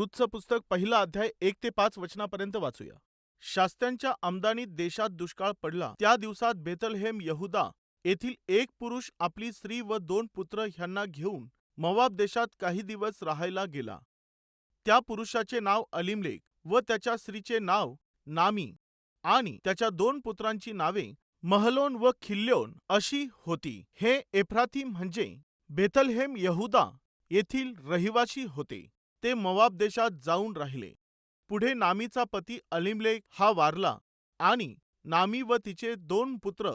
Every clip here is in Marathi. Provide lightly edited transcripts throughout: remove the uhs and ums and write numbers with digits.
रूथचं पुस्तक पहिला अध्याय 1 ते 5 वचनापर्यंत वाचूया. शास्त्यांच्या आमदानीत देशात दुष्काळ पडला. त्या दिवसात बेथलहेम यहुदा येथील एक पुरुष आपली स्त्री व 2 पुत्र ह्यांना घेऊन मोवाब देशात काही दिवस राहायला गेला. त्या पुरुषाचे नाव अलिमलेक व त्याच्या स्त्रीचे नाव नामी आणि त्याच्या 2 पुत्रांची नावे महलोन व खिल्योन अशी होती. हे एफ्रातीम म्हणजे बेथलहेम यहुदा येथील रहिवासी होते. ते मोवाब देशात जाऊन राहिले. पुढे नामीचा पती अलिमलेक हा वारला आणि नामी व तिचे 2 पुत्र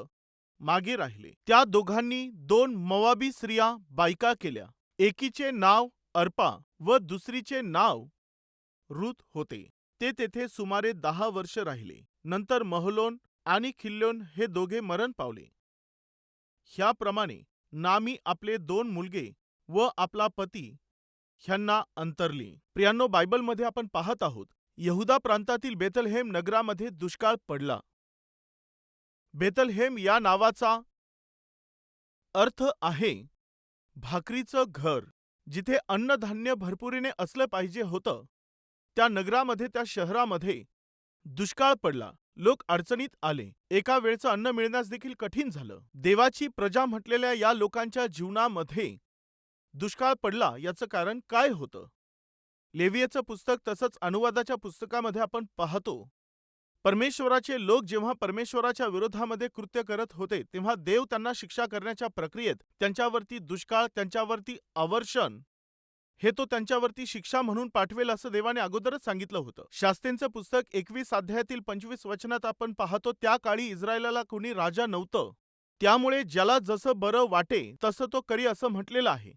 मागे राहिले. त्या दोघांनी 2 मोवाबी स्त्रिया बायका केल्या. एकीचे नाव अर्पा व दुसरीचे नाव रूथ होते. ते तेथे सुमारे 10 वर्ष राहिले. नंतर महलोन आणि खिल्योन हे दोघे मरण पावले. ह्याप्रमाणे नामी आपले 2 मुलगे व आपला पती ह्यांना अंतरली. प्रियांनो, बायबलमध्ये आपण पाहत आहोत यहुदा प्रांतातील बेथलहेम नगरामध्ये दुष्काळ पडला. बेथलहेम या नावाचा अर्थ आहे भाकरीचं घर. जिथे अन्नधान्य भरपुरीने असलं पाहिजे होतं त्या नगरामध्ये, त्या शहरामध्ये दुष्काळ पडला. लोक अडचणीत आले. एका वेळचं अन्न मिळण्यास देखील कठीण झालं. देवाची प्रजा म्हटलेल्या या लोकांच्या जीवनामध्ये दुष्काळ पडला. याचं कारण काय होतं? लेवियेचं पुस्तक तसंच अनुवादाच्या पुस्तकामध्ये आपण पाहतो, परमेश्वराचे लोक जेव्हा परमेश्वराच्या विरोधामध्ये कृत्य करत होते तेव्हा देव त्यांना शिक्षा करण्याच्या प्रक्रियेत त्यांच्यावरती दुष्काळ, त्यांच्यावरती अवर्षण हे तो त्यांच्यावरती शिक्षा म्हणून पाठवेल असं देवाने अगोदरच सांगितलं होतं. शास्त्रींचं पुस्तक 21 अध्यायातील 25 वचनात आपण पाहतो, त्या काळी इस्रायलाला कोणी राजा नव्हतं. त्यामुळे ज्याला जसं बरं वाटे तसं तो करी असं म्हटलेलं आहे.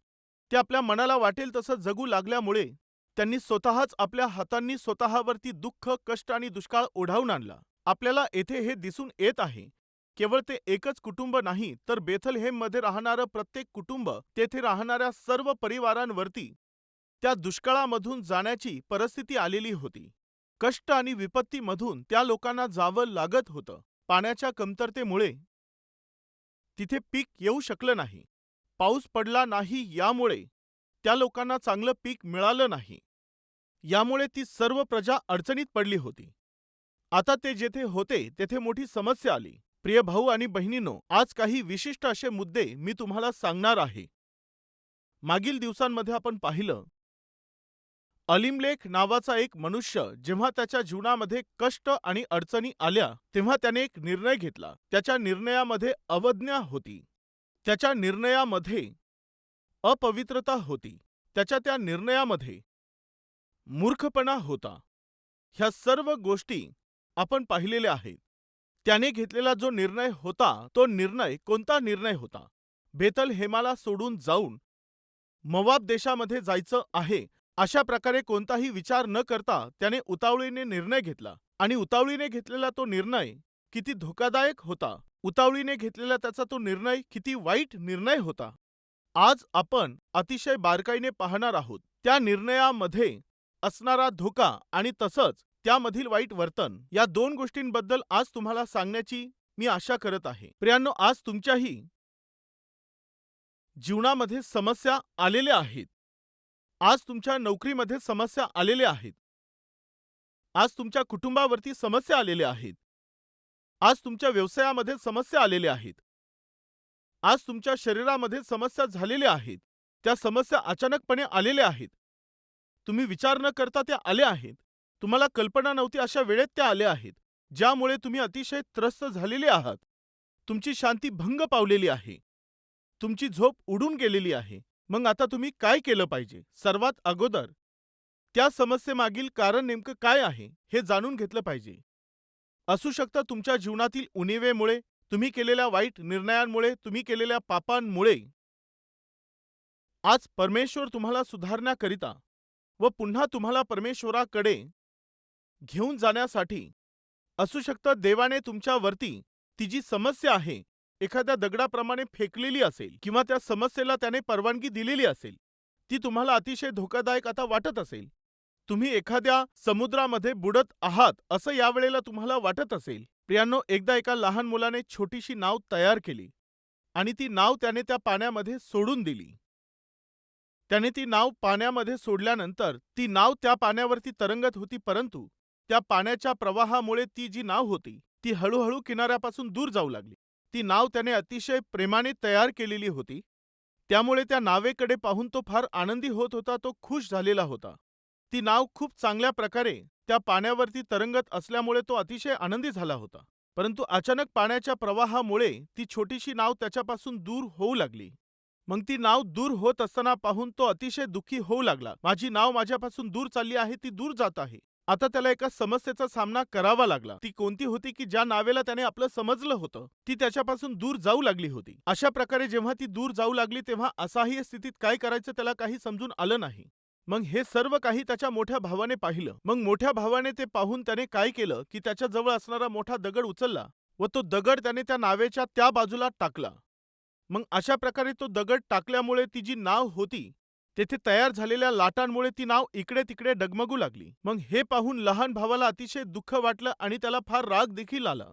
ते आपल्या मनाला वाटेल तसं जगू लागल्यामुळे त्यांनी स्वतःच आपल्या हातांनी स्वतःवरती दुःख, कष्ट आणि दुष्काळ ओढावून आणला. आपल्याला येथे हे दिसून येत आहे, केवळ ते एकच कुटुंब नाही तर बेथलहेममध्ये राहणारं प्रत्येक कुटुंब, तेथे राहणाऱ्या सर्व परिवारांवरती त्या दुष्काळामधून जाण्याची परिस्थिती आलेली होती. कष्ट आणि विपत्तीमधून त्या लोकांना जावं लागत होतं. पाण्याच्या कमतरतेमुळे तिथे पीक येऊ शकलं नाही. पाऊस पडला नाही, यामुळे त्या लोकांना चांगलं पीक मिळालं नाही. यामुळे ती सर्व प्रजा अडचणीत पडली होती. आता ते जेथे होते तेथे मोठी समस्या आली. प्रिय भाऊ आणि बहिणींनो, आज काही विशिष्ट असे मुद्दे मी तुम्हाला सांगणार आहे. मागील दिवसांमध्ये आपण पाहिलं, अलिमलेक नावाचा एक मनुष्य जेव्हा त्याच्या जीवनामध्ये कष्ट आणि अडचणी आल्या तेव्हा त्याने एक निर्णय घेतला. त्याच्या निर्णयामध्ये अवज्ञा होती. त्याच्या निर्णयामध्ये अपवित्रता होती. त्याच्या त्या निर्णयामध्ये मूर्खपणा होता. ह्या सर्व गोष्टी आपण पाहिलेल्या आहेत. त्याने घेतलेला जो निर्णय होता तो निर्णय कोणता निर्णय होता? बेथलहेमाला सोडून जाऊन मोवाब देशामध्ये जायचं आहे अशा प्रकारे कोणताही विचार न करता त्याने उतावळीने निर्णय घेतला. आणि उतावळीने घेतलेला तो निर्णय किती धोकादायक होता. उतावळीने घेतलेला त्याचा तो निर्णय किती वाईट निर्णय होता. आज आपण अतिशय बारकाईने पाहणार आहोत त्या निर्णयामध्ये असणारा धोका आणि तसंच त्यामधील वाईट वर्तन. या 2 गोष्टींबद्दल आज तुम्हाला सांगण्याची मी आशा करत आहे. प्रियांनो, आज तुमच्याही जीवनामध्ये समस्या आलेल्या आहेत. आज तुमच्या नोकरीमध्ये समस्या आलेल्या आहेत. आज तुमच्या कुटुंबावरती समस्या आलेल्या आहेत. आज तुमच्या व्यवसायामध्ये समस्या आलेल्या आहेत. आज तुमच्या शरीरामध्ये समस्या झालेल्या आहेत. त्या समस्या अचानकपणे आलेल्या आहेत. तुम्ही विचार न करता त्या आल्या आहेत. तुम्हाला कल्पना नव्हती अशा वेळेत त्या आल्या आहेत, ज्यामुळे तुम्ही अतिशय त्रस्त झालेले आहात. तुमची शांती भंग पावलेली आहे. तुमची झोप उडून गेलेली आहे. मग आता तुम्ही काय केलं पाहिजे? सर्वात अगोदर त्या समस्येमागील कारण नेमकं काय आहे हे जाणून घेतलं पाहिजे. असू शकतं तुमच्या जीवनातील उणिवेमुळे, तुम्ही केलेल्या वाईट निर्णयांमुळे, तुम्ही केलेल्या पापांमुळे आज परमेश्वर तुम्हाला सुधारण्याकरिता व पुन्हा तुम्हाला परमेश्वराकडे घेऊन जाण्यासाठी, असू शकतं देवाने तुमच्यावरती ती जी समस्या आहे एखाद्या दगडाप्रमाणे फेकलेली असेल किंवा त्या समस्येला त्याने परवानगी दिलेली असेल. ती तुम्हाला अतिशय धोकादायक आता वाटत असेल. तुम्ही एखाद्या समुद्रामध्ये बुडत आहात असं यावेळेला तुम्हाला वाटत असेल. प्रियांनो, एकदा एका लहान मुलाने छोटीशी नाव तयार केली आणि ती नाव त्याने त्या पाण्यामध्ये सोडून दिली. त्याने ती नाव पाण्यामध्ये सोडल्यानंतर ती नाव त्या पाण्यावरती तरंगत होती, परंतु त्या पाण्याच्या प्रवाहामुळे ती जी नाव होती ती हळूहळू किनाऱ्यापासून दूर जाऊ लागली. ती नाव त्याने अतिशय प्रेमाने तयार केलेली होती. त्यामुळे त्या नावेकडे पाहून तो फार आनंदी होत होता, तो खुश झालेला होता. ती नाव खूप चांगल्या प्रकारे त्या पाण्यावरती तरंगत असल्यामुळे तो अतिशय आनंदी झाला होता. परंतु अचानक पाण्याच्या प्रवाहामुळे ती छोटीशी नाव त्याच्यापासून दूर होऊ लागली. मग ती नाव दूर होत असताना पाहून तो अतिशय दुःखी होऊ लागला. माझी नाव माझ्यापासून दूर चालली आहे, ती दूर जात आहे. आता त्याला एका समस्येचा सामना करावा लागला. ती कोणती होती की ज्या नावेला त्याने आपलं समजलं होतं ती त्याच्यापासून दूर जाऊ लागली होती. अशा प्रकारे जेव्हा ती दूर जाऊ लागली तेव्हा असहाय्य स्थितीत काय करायचं त्याला काही समजून आलं नाही. मग हे सर्व काही त्याच्या मोठ्या भावाने पाहिलं. मग मोठ्या भावाने ते पाहून त्याने काय केलं की त्याच्या जवळ असणारा मोठा दगड उचलला व तो दगड त्याने त्या नावेच्या त्या बाजूला टाकला. मग अशा प्रकारे तो दगड टाकल्यामुळे ती जी नाव होती तेथे तयार झालेल्या लाटांमुळे ती नाव इकडे तिकडे डगमगू लागली. मग हे पाहून लहान भावाला अतिशय दुःख वाटलं आणि त्याला फार राग देखील आला.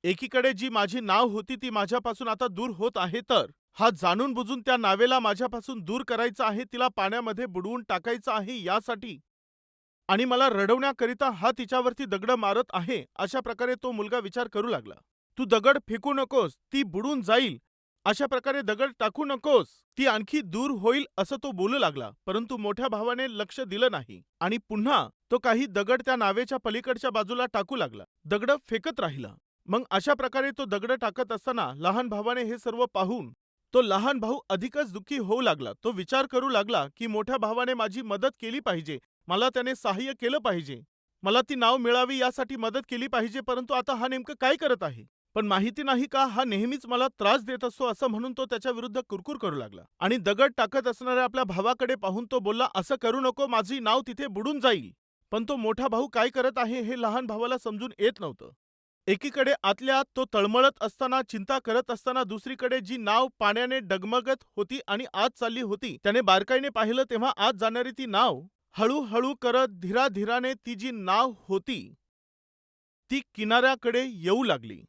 एकीकडे जी माझी नाव होती ती माझ्यापासून आता दूर होत आहे, तर हा जाणून बुजून त्या नावेला माझ्यापासून दूर करायचा आहे, तिला पाण्यामध्ये बुडवून टाकायचं आहे यासाठी, आणि मला रडवण्याकरिता हा तिच्यावरती दगड मारत आहे. अशा प्रकारे तो मुलगा विचार करू लागला. तू दगड फेकू नकोस, ती बुडून जाईल. अशा प्रकारे दगड टाकू नकोस, ती आणखी दूर होईल, असं तो बोलू लागला. परंतु मोठ्या भावाने लक्ष दिलं नाही आणि पुन्हा तो काही दगड त्या नावेच्या पलीकडच्या बाजूला टाकू लागला. दगड फेकत राहिला. मग अशा प्रकारे तो दगड टाकत असताना लहान भावाने हे सर्व पाहून तो लहान भाऊ अधिकच दुःखी होऊ लागला. तो विचार करू लागला की मोठ्या भावाने माझी मदत केली पाहिजे, मला त्याने सहाय्य केलं पाहिजे, मला ती नाव मिळावी यासाठी मदत केली पाहिजे. परंतु आता हा नेमकं काय करत आहे, पण माहिती नाही का हा नेहमीच मला त्रास देत असतो, असं म्हणून तो त्याच्या विरुद्ध कुरकुर करू लागला. आणि दगड टाकत असणाऱ्या आपल्या भावाकडे पाहून तो बोलला, असं करू नको, माझी नाव तिथे बुडून जाईल. पण तो मोठा भाऊ काय करत आहे हे लहान भावाला समजून येत नव्हतं. एकीकडे आतल्या आत तो तळमळत असताना, चिंता करत असताना, दुसरीकडे जी नाव पाण्याने डगमगत होती आणि आत चालली होती, त्याने बारकाईने पाहिलं तेव्हा आत जाणारी ती नाव हळूहळू करत धीराधीराने ती जी नाव होती ती किनाऱ्याकडे येऊ लागली.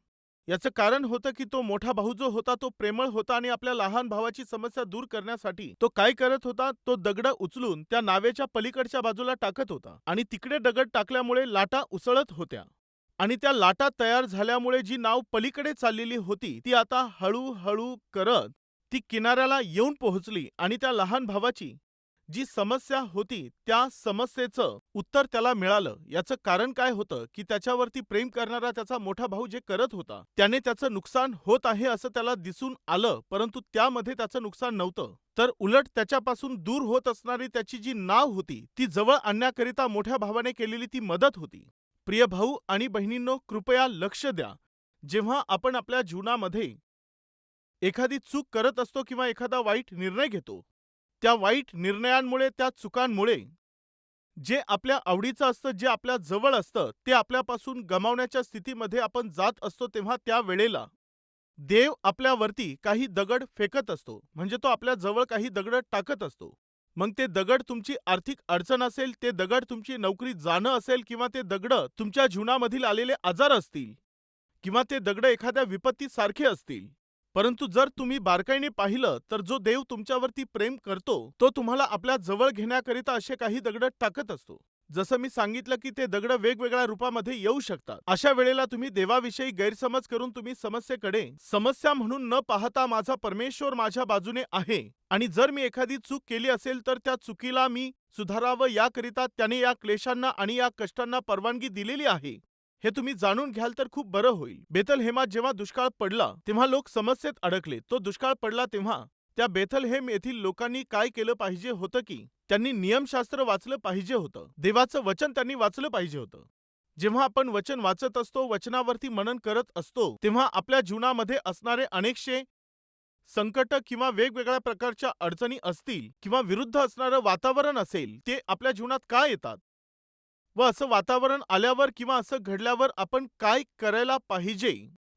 याचं कारण होतं की तो मोठा भाऊ जो होता तो प्रेमळ होता आणि आपल्या लहान भावाची समस्या दूर करण्यासाठी तो काय करत होता, तो दगड उचलून त्या नावेच्या पलीकडच्या बाजूला टाकत होता आणि तिकडे दगड टाकल्यामुळे लाटा उसळत होत्या आणि त्या लाटा तयार झाल्यामुळे जी नाव पलीकडे चाललेली होती ती आता हळूहळू करत ती किनाऱ्याला येऊन पोहोचली आणि त्या लहान भावाची जी समस्या होती त्या समस्येचं उत्तर त्याला मिळालं. याचं कारण काय होतं की त्याच्यावरती प्रेम करणारा त्याचा मोठा भाऊ जे करत होता त्याने त्याचं नुकसान होत आहे असं त्याला दिसून आलं, परंतु त्यामध्ये त्याचं नुकसान नव्हतं, तर उलट त्याच्यापासून दूर होत असणारी त्याची जी नाव होती ती जवळ आणण्याकरिता मोठ्या भावाने केलेली ती मदत होती. प्रिय भाऊ आणि बहिणींनो, कृपया लक्ष द्या. जेव्हा आपण आपल्या जीवनामध्ये एखादी चूक करत असतो किंवा एखादा वाईट निर्णय घेतो, त्या वाईट निर्णयांमुळे, त्या चुकांमुळे जे आपल्या आवडीचं असतं, जे आपल्या जवळ असतं, ते आपल्यापासून गमावण्याच्या स्थितीमध्ये आपण जात असतो, तेव्हा त्या वेळेला देव आपल्यावरती काही दगड फेकत असतो. म्हणजे तो आपल्या जवळ काही दगड टाकत असतो. मग ते दगड तुमची आर्थिक अडचण असेल, ते दगड तुमची नोकरी जाणं असेल, किंवा ते दगड तुमच्या जीवनामधील आलेले आजार असतील, किंवा ते दगड एखाद्या विपत्तीसारखे असतील. परंतु जर तुम्ही बारकाईने पाहिलं तर जो देव तुमच्यावरती प्रेम करतो तो तुम्हाला आपल्या जवळ घेण्याकरिता असे काही दगड टाकत असतो. जसं मी सांगितलं की ते दगड वेगवेगळ्या रूपामध्ये येऊ शकतात. अशा वेळेला तुम्ही देवाविषयी गैरसमज करून तुम्ही समस्येकडे समस्या म्हणून न पाहता माझा परमेश्वर माझ्या बाजूने आहे आणि जर मी एखादी चूक केली असेल तर त्या चुकीला मी सुधारावं याकरिता त्याने या क्लेशांना आणि या कष्टांना परवानगी दिलेली आहे, हे तुम्ही जाणून घ्याल तर खूप बरं होईल. बेथलहेमात जेव्हा दुष्काळ पडला तेव्हा लोक समस्येत अडकले. तो दुष्काळ पडला तेव्हा त्या बेथलहेम येथील लोकांनी काय केलं पाहिजे होतं की त्यांनी नियमशास्त्र वाचलं पाहिजे होतं, देवाचं वचन त्यांनी वाचलं पाहिजे होतं. जेव्हा आपण वचन वाचत असतो, वचनावरती मनन करत असतो, तेव्हा आपल्या जीवनामध्ये असणारे अनेकशे संकट किंवा वेगवेगळ्या प्रकारच्या अडचणी असतील किंवा विरुद्ध असणारं वातावरण असेल, ते आपल्या जीवनात का येतात व असं वातावरण आल्यावर किंवा असं घडल्यावर आपण काय करायला पाहिजे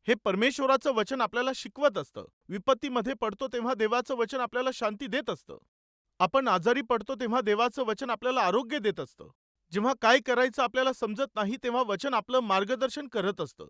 हे परमेश्वराचं वचन आपल्याला शिकवत असतं. विपत्तीमध्ये पडतो तेव्हा देवाचं वचन आपल्याला शांती देत असतं. आपण आजारी पडतो तेव्हा देवाचं वचन आपल्याला आरोग्य देत असतं. जेव्हा काय करायचं आपल्याला समजत नाही तेव्हा वचन आपलं मार्गदर्शन करत असतं.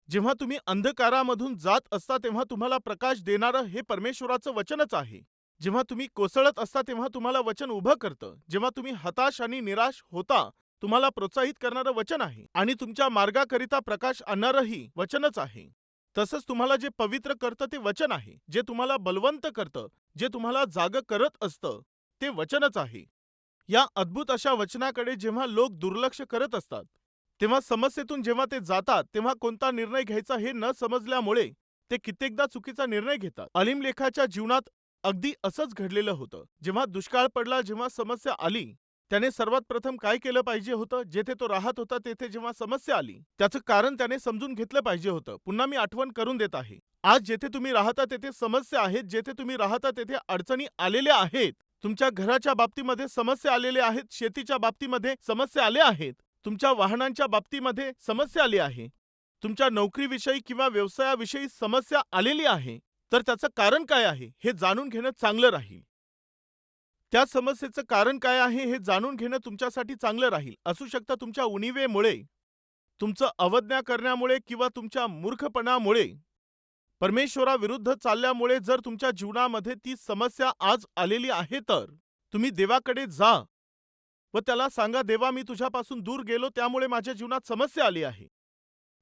जेव्हा तुम्ही अंधकारामधून जात असता तेव्हा तुम्हाला प्रकाश देणारं हे परमेश्वराचं वचनच आहे. जेव्हा तुम्ही कोसळत असता तेव्हा तुम्हाला वचन उभं करतं. जेव्हा तुम्ही हताश आणि निराश होता, तुम्हाला प्रोत्साहित करणारं वचन आहे आणि तुमच्या मार्गाकरिता प्रकाश आणणारंही वचनच आहे. तसंच तुम्हाला जे पवित्र करतं ते वचन आहे. जे तुम्हाला बलवंत करतं, जे तुम्हाला जागं करत असतं, ते वचनच आहे. या अद्भुत अशा वचनाकडे जेव्हा लोक दुर्लक्ष करत असतात, तेव्हा समस्येतून जेव्हा ते जातात, तेव्हा कोणता निर्णय घ्यायचा हे न समजल्यामुळे ते कित्येकदा चुकीचा निर्णय घेतात. अलीमलेखाच्या जीवनात अगदी असंच घडलेलं होतं. जेव्हा दुष्काळ पडला, जेव्हा समस्या आली, त्याने सर्वात प्रथम काय केलं पाहिजे होतं? जेथे तो राहत होता तेथे जेव्हा समस्या आली, त्याचं कारण त्याने समजून घेतलं पाहिजे होतं. पुन्हा मी आठवण करून देत आहे. आज जेथे तुम्ही राहता तेथे समस्या आहेत, जेथे तुम्ही राहता तेथे अडचणी आलेल्या आहेत. तुमच्या घराच्या बाबतीमध्ये समस्या आलेल्या आहेत, शेतीच्या बाबतीमध्ये समस्या आल्या आहेत, तुमच्या वाहनांच्या बाबतीमध्ये समस्या आली आहे, तुमच्या नोकरीविषयी किंवा व्यवसायाविषयी समस्या आलेली आहे. तर त्याचं कारण काय आहे हे जाणून घेणं चांगलं राहील. त्या समस्येचं कारण काय आहे हे जाणून घेणं तुमच्यासाठी चांगलं राहील. असू शकतं तुमच्या उणिवेमुळे, तुमचं अवज्ञा करण्यामुळे किंवा तुमच्या मूर्खपणामुळे, परमेश्वराविरुद्ध चालल्यामुळे जर तुमच्या जीवनामध्ये ती समस्या आज आलेली आहे, तर तुम्ही देवाकडे जा व त्याला सांगा, देवा मी तुझ्यापासून दूर गेलो त्यामुळे माझ्या जीवनात समस्या आली आहे.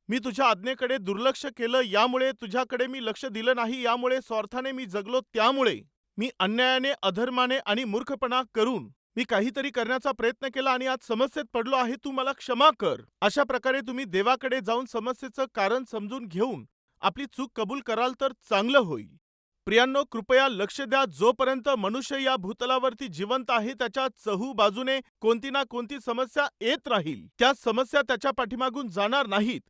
मी तुझ्या आज्ञेकडे दुर्लक्ष केलं, यामुळे तुझ्याकडे मी लक्ष दिलं नाही, यामुळे स्वार्थाने मी जगलो, त्यामुळे मी अन्यायाने, अधर्माने आणि मूर्खपणा करून मी काहीतरी करण्याचा प्रयत्न केला आणि आज समस्येत पडलो आहे, तू मला क्षमा कर. अशा प्रकारे तुम्ही देवाकडे जाऊन समस्येचं कारण समजून घेऊन आपली चूक कबूल कराल तर चांगलं होईल. प्रियांनो, कृपया लक्ष द्या. जोपर्यंत मनुष्य या भूतलावरती जिवंत आहे, त्याच्या चहूबाजूने कोणती ना कोणती समस्या येत राहील. त्या समस्या त्याच्या पाठीमागून जाणार नाहीत,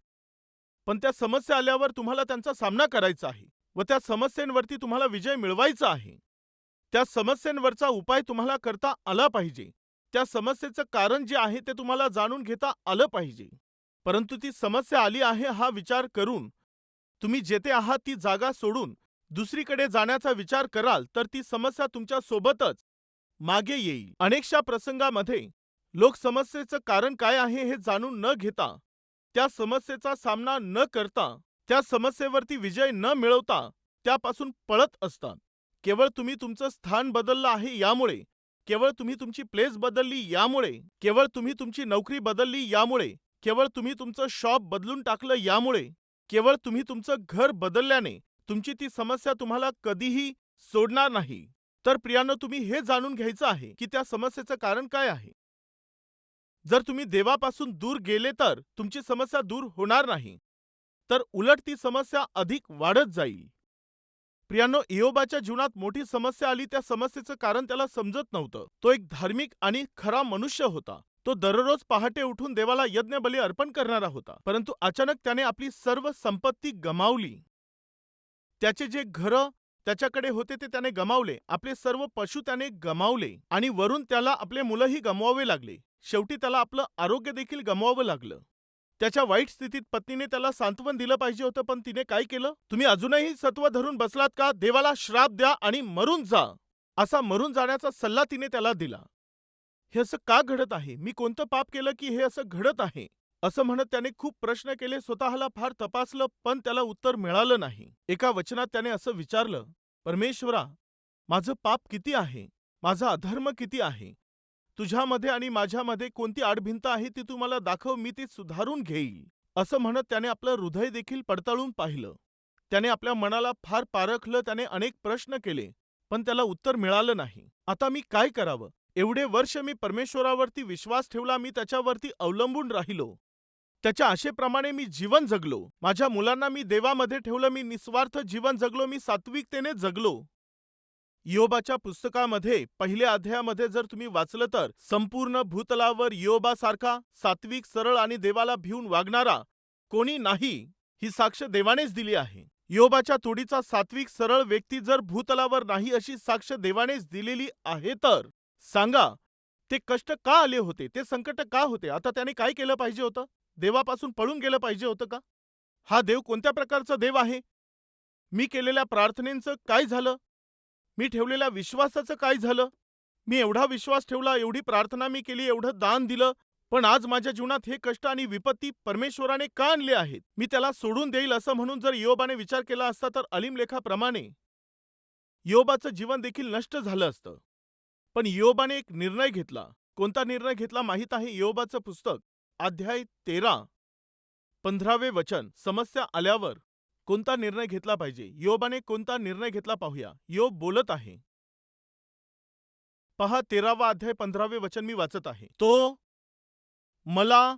पण त्या समस्या आल्यावर तुम्हाला त्यांचा सामना करायचा आहे व त्या समस्येंवरती तुम्हाला विजय मिळवायचा आहे. त्या समस्येंवरचा उपाय तुम्हाला करता आला पाहिजे. त्या समस्येचं कारण जे आहे ते तुम्हाला जाणून घेता आलं पाहिजे. परंतु ती समस्या आली आहे हा विचार करून तुम्ही जेथे आहात ती जागा सोडून दुसरीकडे जाण्याचा विचार कराल, तर ती समस्या तुमच्या सोबतच मागे येईल. अनेकशा प्रसंगामध्ये लोक समस्येचं कारण काय आहे हे जाणून न घेता, त्या समस्येचा सामना न करता, त्या समस्येवरती विजय न मिळवता त्यापासून पळत असतात. केवळ तुम्ही तुमचं स्थान बदललं आहे यामुळे, केवळ तुम्ही तुमची प्लेस बदलली यामुळे, केवळ तुम्ही तुमची नोकरी बदलली यामुळे, केवळ तुम्ही तुमचं शॉप बदलून टाकलं यामुळे, केवळ तुम्ही तुमचं घर बदलल्याने तुमची ती समस्या तुम्हाला कधीही सोडणार नाही. तर प्रियांनो, तुम्ही हे जाणून घ्यायचं आहे की त्या समस्येचं कारण काय आहे. जर तुम्ही देवापासून दूर गेले तर तुमची समस्या दूर होणार नाही, तर उलट ती समस्या अधिक वाढत जाईल. प्रियांनो, इयोबाच्या जीवनात मोठी समस्या आली. त्या समस्येचं कारण त्याला समजत नव्हतं. तो एक धार्मिक आणि खरा मनुष्य होता. तो दररोज पहाटे उठून देवाला यज्ञबली अर्पण करणारा होता. परंतु अचानक त्याने आपली सर्व संपत्ती गमावली. त्याचे जे घरं त्याच्याकडे होते ते त्याने गमावले. आपले सर्व पशु त्याने गमावले आणि वरून त्याला आपले मुलंही गमवावे लागले. शेवटी त्याला आपलं आरोग्य देखील गमवावं लागलं. त्याच्या वाईट स्थितीत पत्नीने त्याला सांत्वन दिलं पाहिजे होतं, पण तिने काय केलं? तुम्ही अजूनही सत्व धरून बसलात का? देवाला श्राप द्या आणि मरून जा, असा मरून जाण्याचा सल्ला तिने त्याला दिला. हे असं का घडत आहे? मी कोणतं पाप केलं की हे असं घडत आहे? असं म्हणत त्याने खूप प्रश्न केले, स्वतःला फार तपासलं, पण त्याला उत्तर मिळालं नाही. एका वचनात त्याने असं विचारलं, परमेश्वरा, माझं पाप किती आहे? माझा अधर्म किती आहे? तुझ्यामध्ये आणि माझ्यामध्ये कोणती आडभिंत आहे ती तू मला दाखव, मी ती सुधारून घेईल. असं म्हणत त्याने आपलं हृदय देखील पडताळून पाहिलं. त्याने आपल्या मनाला फार पारखलं. त्याने अनेक प्रश्न केले, पण त्याला उत्तर मिळालं नाही. आता मी काय करावं? एवढे वर्ष मी परमेश्वरावरती विश्वास ठेवला, मी त्याच्यावरती अवलंबून राहिलो. त्याच्या आशेप्रमाणे मी जीवन जगलो. माझ्या मुलांना मी देवामध्ये ठेवलं. मी निस्वार्थ जीवन जगलो. मी सात्विकतेने जगलो. इयोबाच्या पुस्तकामध्ये पहिल्या अध्यायामध्ये जर तुम्ही वाचलं तर संपूर्ण भूतलावर इयोबासारखा सात्विक, सरळ आणि देवाला भिवून वागणारा कोणी नाही, ही साक्ष देवानेच दिली आहे. इयोबाच्या तोडीचा सात्विक, सरळ व्यक्ती जर भूतलावर नाही अशी साक्ष देवानेच दिलेली आहे, तर सांगा, ते कष्ट का आले होते? ते संकट का होते? आता त्याने काय केलं पाहिजे होतं? देवापासून पळून गेलं पाहिजे होतं का? हा देव कोणत्या प्रकारचा देव आहे? मी केलेल्या प्रार्थनेचं काय झालं? मी ठेवलेल्या विश्वासाचं काय झालं? मी एवढा विश्वास ठेवला, एवढी प्रार्थना मी केली, एवढं दान दिलं, पण आज माझ्या जीवनात हे कष्ट आणि विपत्ती परमेश्वराने का आणले आहेत? मी त्याला सोडून देईल असं म्हणून जर इयोबाने विचार केला असता, तर अलीमलेखाप्रमाणे योबाचं जीवन देखील नष्ट झालं असतं. पण योबाने एक निर्णय घेतला. कोणता निर्णय घेतला माहीत आहे? योबाचं पुस्तक अध्याय 13, 15वे वचन. समस्या आल्यावर कोणता निर्णय घेतला पाहिजे? योबाने कोणता निर्णय घेतला पाहूया. योब बोलत आहे. पहा 13वा अध्याय 15वे वचन मी वाचत आहे. तो मला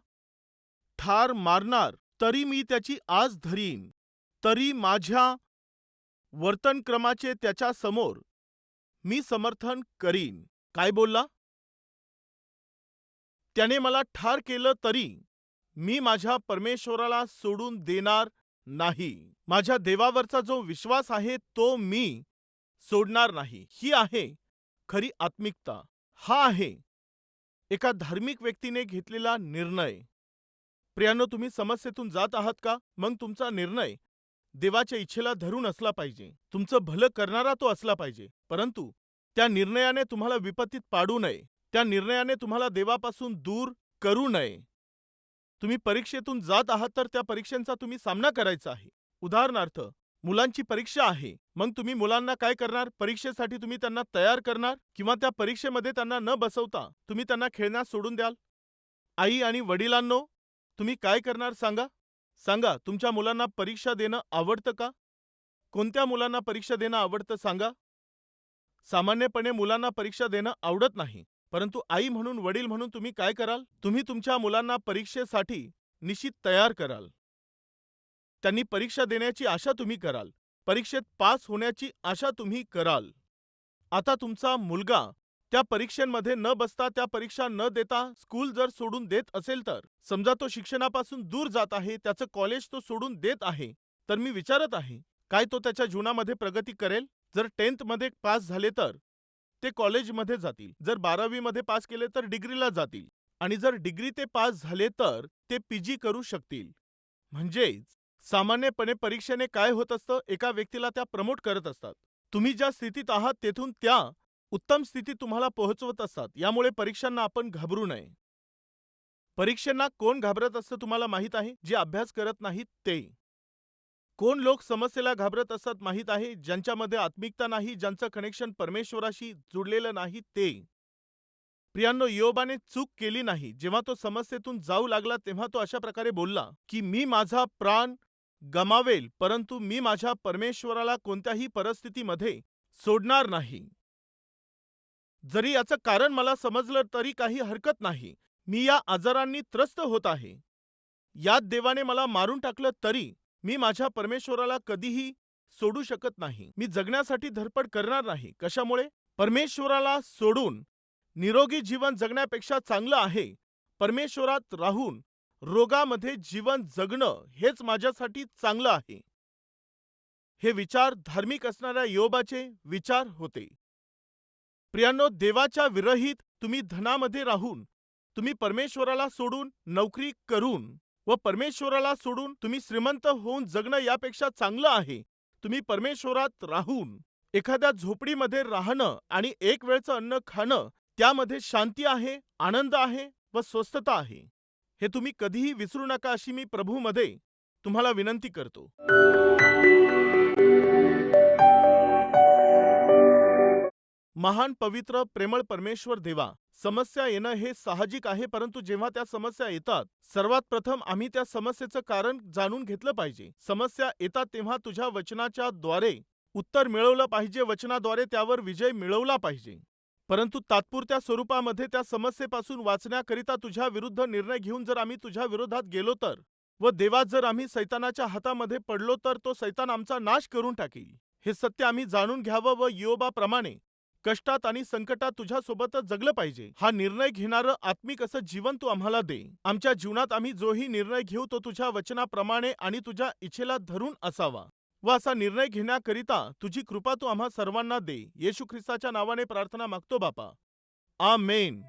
ठार मारणार तरी मी त्याची आस धरीन, तरी माझ्या वर्तनक्रमाचे त्याच्या समोर मी समर्थन करीन. काय बोलला? त्याने मला ठार केलं तरी मी माझ्या परमेश्वराला सोडून देणार नाही. माझ्या देवावरचा जो विश्वास आहे तो मी सोडणार नाही. ही आहे खरी आत्मिकता. हा आहे एका धार्मिक व्यक्तीने घेतलेला निर्णय. प्रियांनो, तुम्ही समस्येतून जात आहात का? मग तुमचा निर्णय देवाच्या इच्छेला धरून असला पाहिजे. तुमचं भलं करणारा तो असला पाहिजे. परंतु त्या निर्णयाने तुम्हाला विपत्तीत पाडू नये. त्या निर्णयाने तुम्हाला देवापासून दूर करू नये. तुम्ही परीक्षेतून जात आहात तर त्या परीक्षांचा तुम्ही सामना करायचा आहे. उदाहरणार्थ, मुलांची परीक्षा आहे. मग तुम्ही मुलांना काय करणार? परीक्षेसाठी तुम्ही त्यांना तयार करणार किंवा त्या परीक्षेमध्ये त्यांना न बसवता तुम्ही त्यांना खेळण्यास सोडून द्याल? आई आणि वडिलांनो, तुम्ही काय करणार सांगा? सांगा, तुमच्या मुलांना परीक्षा देणं आवडतं का? कोणत्या मुलांना परीक्षा देणं आवडतं सांगा? सामान्यपणे मुलांना परीक्षा देणं आवडत नाही. परंतु आई म्हणून, वडील म्हणून तुम्ही काय कराल? तुम्ही तुमच्या मुलांना परीक्षेसाठी निश्चित तयार कराल. त्यांनी परीक्षा देण्याची आशा तुम्ही कराल. परीक्षेत पास होण्याची आशा तुम्ही कराल. आता तुमचा मुलगा त्या परीक्षांमध्ये न बसता, त्या परीक्षा न देता स्कूल जर सोडून देत असेल तर, समजा तो शिक्षणापासून दूर जात आहे, त्याचं कॉलेज तो सोडून देत आहे, तर मी विचारत आहे, काय तो त्याच्या जीवनामध्ये प्रगती करेल? जर 10th मध्ये पास झाले तर ते कॉलेजमध्ये जातील. जर 12वी मध्ये पास केले तर डिग्रीला जातील. आणि जर डिग्री ते पास झाले तर ते पीजी करू शकतील. म्हणजेच सामान्यपणे परीक्षेने काय होत असतं? एका व्यक्तीला त्या प्रमोट करत असतात. तुम्ही ज्या स्थितीत आहात तेथून त्या उत्तम स्थितीत तुम्हाला पोहोचवत असतात. यामुळे परीक्षांना आपण घाबरू नये. परीक्षांना कोण घाबरत असतं तुम्हाला माहीत आहे? जे अभ्यास करत नाहीत ते. कोण लोक समस्येला घाबरत असतात माहीत आहे? ज्यांच्यामध्ये आत्मिकता नाही, ज्यांचं कनेक्शन परमेश्वराशी जुडलेलं नाही ते. प्रियांनो, योबाने चूक केली नाही. जेव्हा तो समस्येतून जाऊ लागला तेव्हा तो अशा प्रकारे बोलला की मी माझा प्राण गमावेल परंतु मी माझ्या परमेश्वराला कोणत्याही परिस्थितीमध्ये सोडणार नाही. जरी याचं कारण मला समजलं तरी काही हरकत नाही. मी या आजारांनी त्रस्त होत आहे. यात देवाने मला मारून टाकलं तरी मी माझ्या परमेश्वराला कधीही सोडू शकत नाही. मी जगण्यासाठी धडपड करणार नाही. कशामुळे? परमेश्वराला सोडून निरोगी जीवन जगण्यापेक्षा चांगलं आहे परमेश्वरात राहून रोगामध्ये जीवन जगणं. हेच माझ्यासाठी चांगलं आहे. हे विचार धार्मिक असणाऱ्या योबाचे विचार होते. प्रियांनो, देवाच्या विरहित तुम्ही धनामध्ये राहून, तुम्ही परमेश्वराला सोडून नोकरी करून व परमेश्वराला सोडून तुम्ही श्रीमंत होऊन जगणं यापेक्षा चांगलं आहे तुम्ही परमेश्वरात राहून एखाद्या झोपडीमध्ये राहणं आणि एक वेळचं अन्न खाणं. त्यामध्ये शांती आहे, आनंद आहे व स्वस्थता आहे. हे तुम्ही कधीही विसरू नका अशी मी प्रभूमध्ये तुम्हाला विनंती करतो. महान पवित्र प्रेमळ परमेश्वर देवा, समस्या येणं हे साहजिक आहे. परंतु जेव्हा त्या समस्या येतात, सर्वात प्रथम आम्ही त्या समस्येचं कारण जाणून घेतलं पाहिजे. समस्या येतात तेव्हा तुझ्या वचनाच्या द्वारे उत्तर मिळवलं पाहिजे. वचनाद्वारे त्यावर विजय मिळवला पाहिजे. परंतु तात्पुरत्या स्वरूपामध्ये त्या समस्येपासून वाचण्याकरिता तुझ्या विरुद्ध निर्णय घेऊन जर आम्ही तुझ्या विरोधात गेलो तर व देवा, जर आम्ही सैतानाच्या हातामध्ये पडलो तर तो सैतान आमचा नाश करून टाकील. हे सत्य आम्ही जाणून घ्यावं व योबाप्रमाणे कष्टात आणि संकटात तुझ्यासोबतच जगलं पाहिजे. हा निर्णय घेणारं आत्मिक असं जीवन तू आम्हाला दे. आमच्या जीवनात आम्ही जोही निर्णय घेऊ तो तुझ्या वचनाप्रमाणे आणि तुझ्या इच्छेला धरून असावा व असा निर्णय घेण्याकरिता तुझी कृपा तू आम्हा सर्वांना दे. येशू ख्रिस्ताच्या नावाने प्रार्थना मागतो बापा. आमेन.